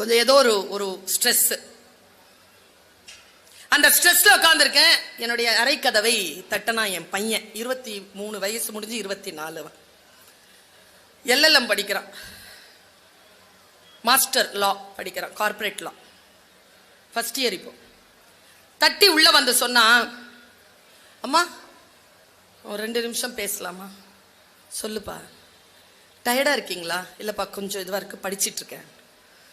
கொஞ்சம் ஏதோ ஒரு ஒரு ஸ்ட்ரெஸ். அந்த ஸ்ட்ரெஸ்ல உட்காந்துருக்கேன். என்னுடைய அறை கதவை தட்டனா என் பையன் 23 வயசு முடிஞ்சு 24 LLM படிக்கிறான், மாஸ்டர் லா படிக்கிறான், கார்பரேட் லா, ஃபர்ஸ்ட் இயர். இப்போ தட்டி உள்ள வந்து சொன்னா, அம்மா ஒரு 2 நிமிஷம் பேசலாமா? சொல்லுப்பா. டயர்டா இருக்கீங்களா? இல்லப்பா கொஞ்சம் இதுவா இருக்கு, படிச்சிட்டு இருக்கேன்.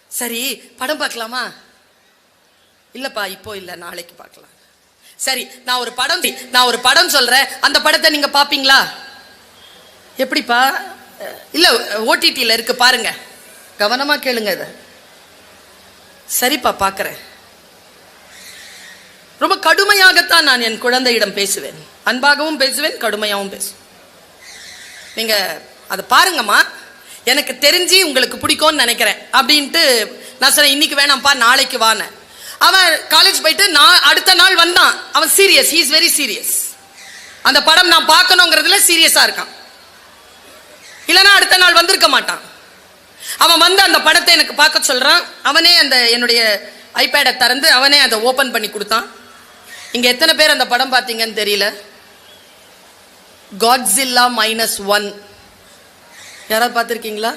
சரி படம் பார்க்கலாமா? இல்லப்பா இப்போ இல்ல, நாளைக்கு பார்க்கலாம். சரி நான் ஒரு படம் சொல்றேன், அந்த படத்தை நீங்க பாப்பீங்களா? எப்படிப்பா? இல்ல OTTல இருக்கு பாருங்க, கவனமா கேளுங்க இத. சரிப்பா பாக்குறேன். ரொம்ப கடுமையாகத்தான் நான் என் குழந்தையிடம் பேசுவேன். அன்பாகவும் பேசுவேன், கடுமையாகவும் பேசுவேன். நீங்க அதை பாருங்கம்மா, எனக்கு தெரிஞ்சு உங்களுக்கு பிடிக்கும்னு நினைக்கிறேன் அப்படின்ட்டு நான் சொன்னேன். இன்னைக்கு வேணாம்ப்பா, நாளைக்கு வான. அவன் காலேஜ் போயிட்டு நான் அடுத்த நாள் வந்தான். அவன் serious, he is very serious. அந்த படம் நான் பார்க்கணுங்கிறதுல சீரியஸா இருக்கான். இல்லைன்னா அடுத்த நாள் வந்திருக்க மாட்டான். அவன் வந்து அந்த படத்தை எனக்கு பார்க்க சொல்றான். அவனே அந்த என்னுடைய ஐபேடை திறந்து அவனே அதை ஓபன் பண்ணி கொடுத்தான். இங்க எத்தனை பேர் அந்த படம் பார்த்தீங்கன்னு தெரியல. காட்ஸில்லா -1 யாராவது பார்த்துருக்கீங்களா?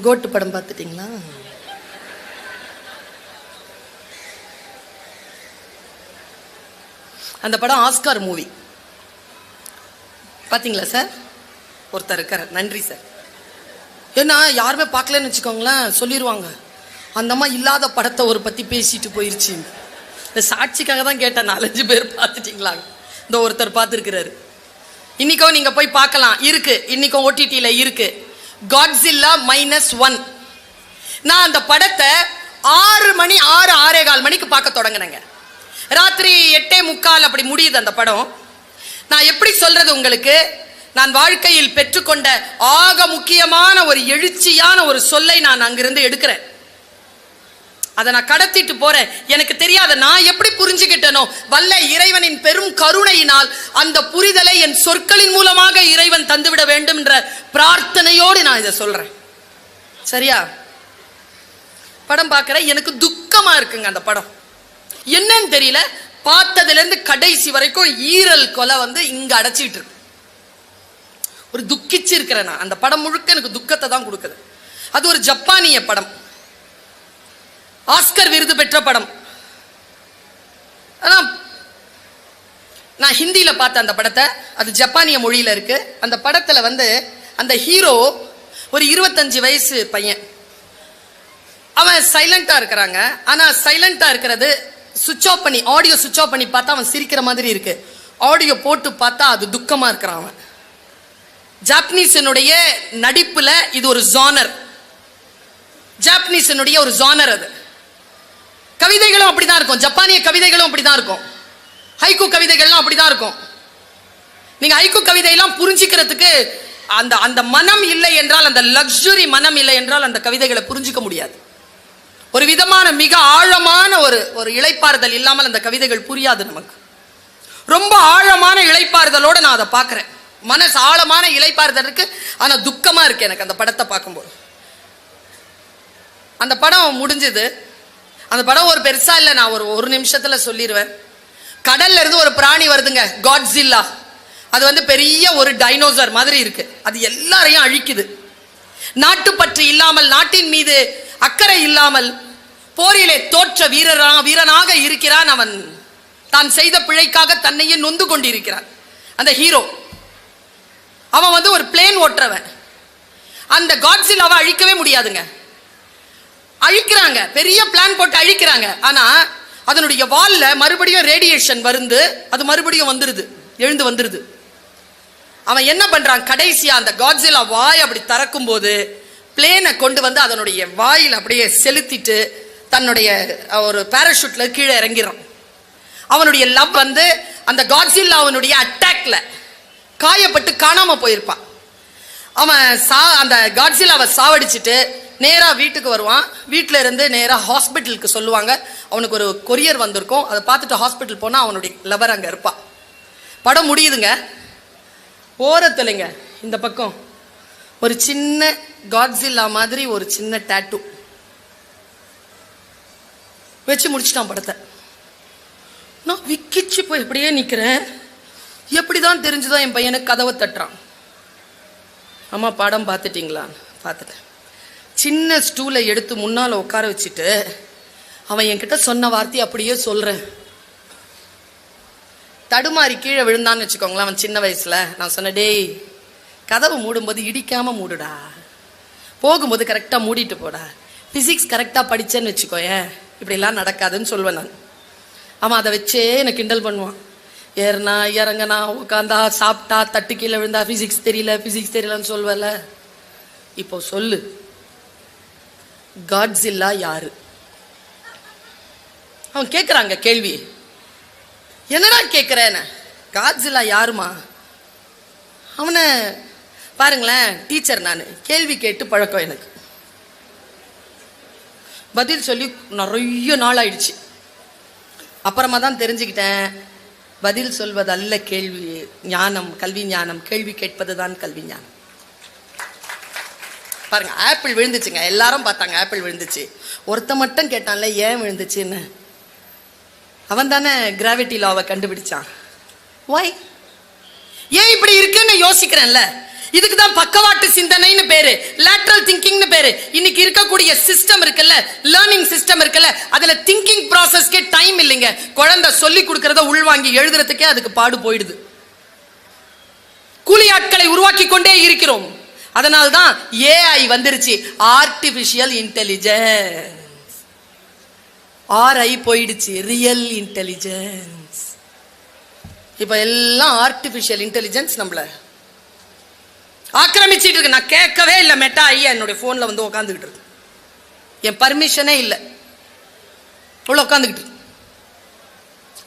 கோட்டு படம் பார்த்துட்டீங்களா? அந்த படம் ஆஸ்கார் மூவி. பார்த்தீங்களா சார்? ஒருத்தர் இருக்கார், நன்றி சார். ஏன்னா யாருமே பார்க்கலன்னு வச்சுக்கோங்களேன், சொல்லிடுவாங்க அந்த அம்மா இல்லாத படத்தை ஒரு பற்றி பேசிட்டு போயிருச்சு. இந்த சாட்சிக்காக தான் கேட்டேன். 4-5 பேர் பார்த்துட்டீங்களா? இந்த ஒருத்தர் பார்த்துருக்கிறாரு. இன்னைக்கும் நீங்கள் போய் பார்க்கலாம், இருக்கு. இன்னைக்கும் OTTல இருக்கு, காட்ஸில்லா -1. நான் அந்த படத்தை 6:15 மணிக்கு பார்க்க தொடங்கினேங்க. ராத்திரி 8:45 அப்படி முடியுது அந்த படம். நான் எப்படி சொல்றது உங்களுக்கு? நான் வாழ்க்கையில் பெற்றுக்கொண்ட ஆக முக்கியமான ஒரு எழுச்சியான ஒரு சொல்லை நான் அங்கிருந்து எடுக்கிறேன். அதை நான் கடத்திட்டு போறேன். எனக்கு தெரியாத நான் எப்படி புரிஞ்சுக்கிட்டனோ, வல்ல இறைவனின் பெரும் கருணையினால் அந்த புரிதலை என் சொற்களின் மூலமாக இறைவன் தந்துவிட வேண்டும் என்ற பிரார்த்தனையோடு நான் இதை சொல்றேன். சரியா? படம் பார்க்கிறேன், எனக்கு துக்கமா இருக்குங்க. அந்த படம் என்னன்னு தெரியல, பார்த்ததுல இருந்து கடைசி வரைக்கும் ஈரல் கொலை வந்து இங்க அடைச்சிட்டு இருக்கு. ஒரு துக்கிச்சு இருக்கிறேன் நான். அந்த படம் முழுக்க எனக்கு துக்கத்தை தான் கொடுக்குது. அது ஒரு ஜப்பானிய படம், ஆஸ்கர் விருது பெற்ற படம். ஆனா நான் ஹிந்தியில பார்த்தேன் அந்த படத்தை, அது ஜப்பானிய மொழியில இருக்கு. அந்த படத்துல வந்து அந்த ஹீரோ ஒரு 25 வயசு பையன். அவன் சைலண்டா இருக்கிறாங்க. ஆனா சைலண்டா இருக்கிறது சுவிட்ச் ஆஃப் பண்ணி, ஆடியோ சுவிட்ச் ஆஃப் பண்ணி பார்த்தா அவன் சிரிக்கிற மாதிரி இருக்கு. ஆடியோ போட்டு பார்த்தா அது துக்கமா இருக்கிறான் அவன். ஜாப்பனீஸனுடைய நடிப்புல இது ஒரு ஜானர், ஜாப்பனீஸனுடைய ஒரு ஜானர். அது கவிதைகளும் அப்படிதான் இருக்கும், ஜப்பானிய கவிதைகளும் அப்படிதான் இருக்கும், ஹைக்கூ கவிதைகள்லாம் அப்படிதான் இருக்கும். நீங்க ஹைக்கூ கவிதையெல்லாம் புரிஞ்சுக்கிறதுக்கு அந்த அந்த மனம் இல்லை என்றால், அந்த லக்ஸுரி மனம் இல்லை என்றால் அந்த கவிதைகளை புரிஞ்சுக்க முடியாது. ஒரு விதமான மிக ஆழமான ஒரு இளைப்பாறுதல் இல்லாமல் அந்த கவிதைகள் புரியாது நமக்கு. ரொம்ப ஆழமான இளைப்பாறுதலோட நான் அதை பார்க்கிறேன். மனசு ஆழமான இளைப்பாறுதல் இருக்கு, ஆனா துக்கமா இருக்கு எனக்கு அந்த படத்தை பார்க்கும்போது. அந்த படம் முடிஞ்சது. அந்த படம் ஒரு பெருசா இல்லை, நான் ஒரு நிமிஷத்துல சொல்லிடுவேன். கடல்ல இருந்து ஒரு பிராணி வருதுங்க, காட்ஸில்லா. அது வந்து பெரிய ஒரு டைனோசர் மாதிரி இருக்கு. அது எல்லாரையும் அழிக்குது. நாட்டுப்பற்று இல்லாமல், நாட்டின் மீது அக்கறை இல்லாமல் போரிலே தோற்ற வீரனாக இருக்கிறான் அவன். தான் செய்த பிழைக்காக தன்னையே நொந்து கொண்டிருக்கிறான் அந்த ஹீரோ. அவன் வந்து ஒரு பிளேன் ஓட்டுறவன். அந்த காட்ஸில்லாவை அழிக்கவே முடியாதுங்க. அழிக்கிறாங்க, பெரிய பிளான் போட்டு அழிக்கிறாங்க. ஆனா அதனுடைய வால்ல மறுபடியும் ரேடியேஷன் வந்து அது மறுபடியும் வந்துருது, எழுந்து வந்துருது. அவன் என்ன பண்றான், கடைசியா அந்த காட்ஸில்லா வாய் அப்படி திறக்கும் போது பிளேனை கொண்டு வந்து அதனுடைய வாயில் அப்படியே செலுத்திட்டு தன்னுடைய ஒரு பாராசூட்ல கீழே இறங்கிறான். அவனுடைய லவ் வந்து அந்த காட்ஸில்லாவுடைய அட்டாக்ல காயப்பட்டு காணாம போயிருப்பான். அவன் அந்த காட்ஸில்லாவை சாவடிச்சுட்டு நேரா வீட்டுக்கு வருவான். வீட்டில இருந்து நேரா ஹாஸ்பிட்டலுக்கு சொல்லுவாங்க. அவனுக்கு ஒரு கொரியர் வந்திருக்கும். அதை பார்த்துட்டு ஹாஸ்பிட்டல் போனா அவனுடைய லவர் அங்க இருப்பான். படம் முடியுதுங்க. ஓரத்துலைங்க இந்த பக்கம் ஒரு சின்ன காட்ஸில்லா மாதிரி ஒரு சின்ன டாட்டூ வச்சு முடிச்சிட்டான் படத்தை. நான் விக்கிச்சு போய் எப்படியே நிக்கிறேன். எப்படிதான் தெரிஞ்சுதான் என் பையனுக்கு கதவை தட்டுறான். அம்மா படம் பார்த்துட்டீங்களா? பார்த்துட்டேன். சின்ன ஸ்டூலை எடுத்து முன்னால் உட்கார வச்சுட்டு அவன் என்கிட்ட சொன்ன வார்த்தையை அப்படியே சொல்றேன். தடுமாறி கீழே விழுந்தான்னு வச்சுக்கோங்களேன். அவன் சின்ன வயசுல நான் சொன்னேன், டேய் கதவு மூடும்போது இடிக்காம மூடுடா, போகும்போது கரெக்டா மூடிட்டு போடா, பிசிக்ஸ் கரெக்டா படிச்சேன்னு வச்சுக்கோயேன் இப்படிலாம் நடக்காதுன்னு சொல்வேன் நான். அவன் அதை வச்சே எனக்கு கிண்டல் பண்ணுவான். ஏறினா இறங்கனா உட்காந்தா சாப்பிட்டா தட்டு கீழே விழுந்தா பிசிக்ஸ் தெரியலன்னு சொல்வல. இப்போ சொல்லு, காட்ஸில்லா யாரு? அவன் கேட்குறாங்க கேள்வி. என்னடா கேட்குறேன்னு, காட்ஸில்லா யாருமா? அவனை பாருங்களேன், டீச்சர் நான், கேள்வி கேட்டு பழக்கம் எனக்கு. பதில் சொல்லி நிறைய நாள் ஆயிடுச்சு. அப்புறமா தான் தெரிஞ்சுக்கிட்டேன், பதில் சொல்வது அல்ல கேள்வி ஞானம், கல்வி ஞானம், கேள்வி கேட்பது தான் கல்வி ஞானம். பாருங்க, ஆப்பிள் விழுந்துச்சுங்க, எல்லாரும் பார்த்தாங்க ஆப்பிள் விழுந்துச்சு. ஒருத்த மட்டும் கேட்டான்ல ஏன் விழுந்துச்சுன்னு. அவன் தானே கிராவிட்டி லாவை கண்டுபிடிச்சான். வாய் ஏன் இப்படி இருக்குன்னு யோசிக்கிறேன்ல. இதுக்கு தான் பக்கவாட்டு சிந்தனைன்னு பேரு, லேட்டரல் திங்கிங்னு பேரு. இன்னைக்கு இருக்கக்கூடிய சிஸ்டம் இருக்குல்ல, லேர்னிங் சிஸ்டம் இருக்குல்ல, அதுல திங்கிங் ப்ராசஸ்க்கே டைம் இல்லைங்க. குழந்தை சொல்லி கொடுக்கறத உள்வாங்கி எழுதுறதுக்கே அதுக்கு பாடு போயிடுது. கூலி ஆட்களை உருவாக்கி கொண்டே இருக்கிறோம். அதனால்தான் ஏஐ வந்துருச்சு, ஆர்டிபிஷியல் இன்டெலிஜென்ஸ். ஆர்ஐ போயிடுச்சு, ரியல் இன்டெலிஜென்ஸ். இப்ப எல்லாம் ஆர்டிபிஷியல் இன்டெலிஜென்ஸ் நம்மள ஆக்கிரமிச்சிட்டு இருக்கு. நான் கேட்கவே இல்லை, மெட்டா ஐயா என்னுடைய போன்ல வந்து உட்காந்துக்கிட்டு இருக்கு, என் பர்மிஷனே இல்லை, உள்ள உட்காந்துக்கிட்டு.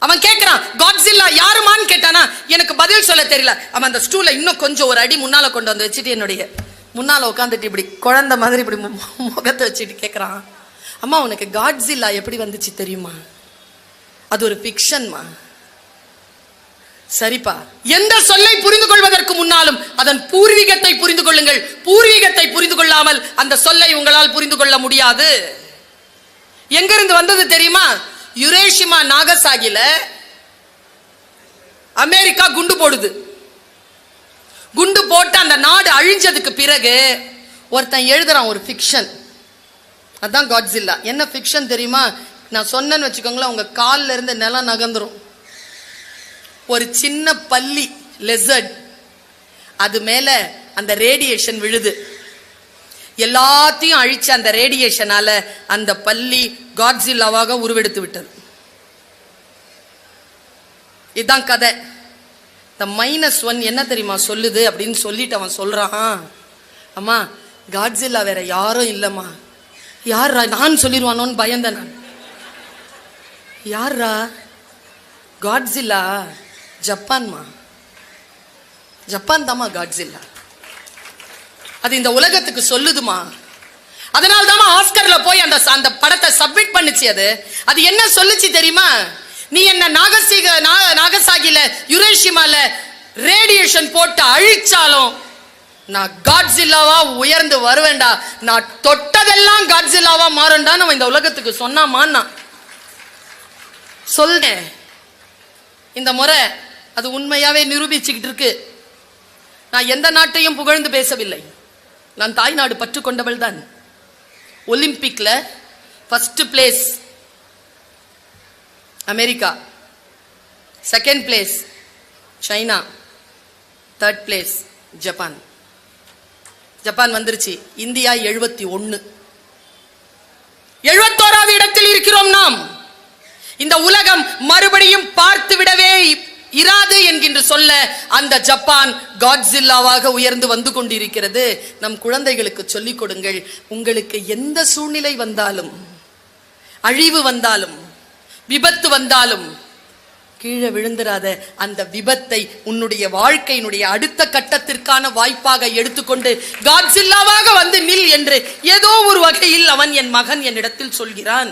அவன் கேட்கிறான் காட்ஸில்லா யாருமான்னு கேட்டானா, எனக்கு பதில் சொல்ல தெரியல. அவன் அந்த ஸ்டூலை இன்னும் கொஞ்சம் ஒரு அடி முன்னால கொண்டு வந்து வச்சுட்டு என்னுடைய முன்னால உட்காந்துட்டு இப்படி குழந்தை மாதிரி இப்படி முகத்தை வச்சுட்டு கேட்கிறான், அம்மா உனக்கு காட்ஸில்லா எப்படி வந்துச்சு தெரியுமா? அது ஒரு ஃபிக்ஷன்மா. சரிப்பா, எந்த சொல்லை புரிந்து கொள்வதற்கு முன்னாலும் அதன் பூர்வீகத்தை புரிந்து கொள்ளுங்கள். பூர்வீகத்தை புரிந்து கொள்ளாமல் அந்த சொல்லை உங்களால் புரிந்து கொள்ள முடியாது. எங்கிருந்து வந்தது தெரியுமா? யுரேஷிமா நாகசாகில அமெரிக்கா குண்டு போடுது. குண்டு போட்டு அந்த நாடு அழிஞ்சதுக்கு பிறகு ஒருத்தன் எழுதுறான் ஒரு ஃபிக்ஷன். அதான் காட்ஸில்லா. என்ன ஃபிக்ஷன் தெரியுமா? நான் சொன்னேன்னு வச்சுக்கோங்களேன், உங்க கால்ல இருந்து நிலம் நகர்ந்துரும். ஒரு சின்ன பல்லி லெசர்ட், அது மேல அந்த ரேடியேஷன் விழுது, எல்லாத்தையும் அழிச்ச அந்த ரேடியேஷனால அந்த பல்லி காட்ஸில்லாவாக உருவெடுத்து விட்டது. இதுதான் கதை. இந்த -1 என்ன தெரியுமா சொல்லுது அப்படின்னு சொல்லிட்டு அவன் சொல்றான், அம்மா காட்ஸில்லா வேற யாரும் இல்லம்மா. யாரா? நான் சொல்லிடுவானோன்னு பயந்தேன் நான். யாரா? காட்ஸில்லா ஜப்பான்மா. ஜப்பான் தாமா காட்ஸில்லா. அது இந்த உலகத்துக்கு சொல்லுதுமா. அதனால தாமா ஆஸ்கர்ல போய் அந்த படத்தை சப்மிட் பண்ணுச்சு. அது என்ன சொல்லுச்சு தெரியுமா? நீ என்ன நாகசாகில யுரேஷிமால ரேடியேஷன் போட்டு அழிச்சாலும் நான் காட்ஸில்லாவா உயர்ந்து வருவேண்டா, நான் தொட்டதெல்லாம் காட்ஸில்லாவா மாறும்டான்னு அவன் இந்த உலகத்துக்கு சொன்னாமான்னா சொல்றேன். இந்த முறை அது உண்மையாவே நிரூபிச்சுக்கிட்டு இருக்கு. நான் எந்த நாட்டையும் புகழ்ந்து பேசவில்லை, நான் தாய்நாடு பற்று கொண்டவள் தான். ஒலிம்பிக்ல first place America, second place China, third place Japan. Japan வந்துருச்சு. இந்தியா 71, 71வது இடத்தில் இருக்கிறோம் நாம். இந்த உலகம் மறுபடியும் பார்த்து விடவே இராது என்கின்ற சொல்ல அந்த ஜப்பான் காட்ஸில்லாவாக உயர்ந்து வந்து கொண்டிருக்கிறது. நம் குழந்தைகளுக்கு சொல்லிக் கொடுங்கள், உங்களுக்கு எந்த சூழ்நிலை வந்தாலும், அழிவு வந்தாலும், விபத்து வந்தாலும் கீழே விழுந்துராத. அந்த விபத்தை உன்னுடைய வாழ்க்கையினுடைய அடுத்த கட்டத்திற்கான வாய்ப்பாக எடுத்துக்கொண்டு காட்ஸில்லாவாக வந்து நில் என்று ஏதோ ஒரு வகையில் அவன், என் மகன் என்னிடத்தில் சொல்கிறான்.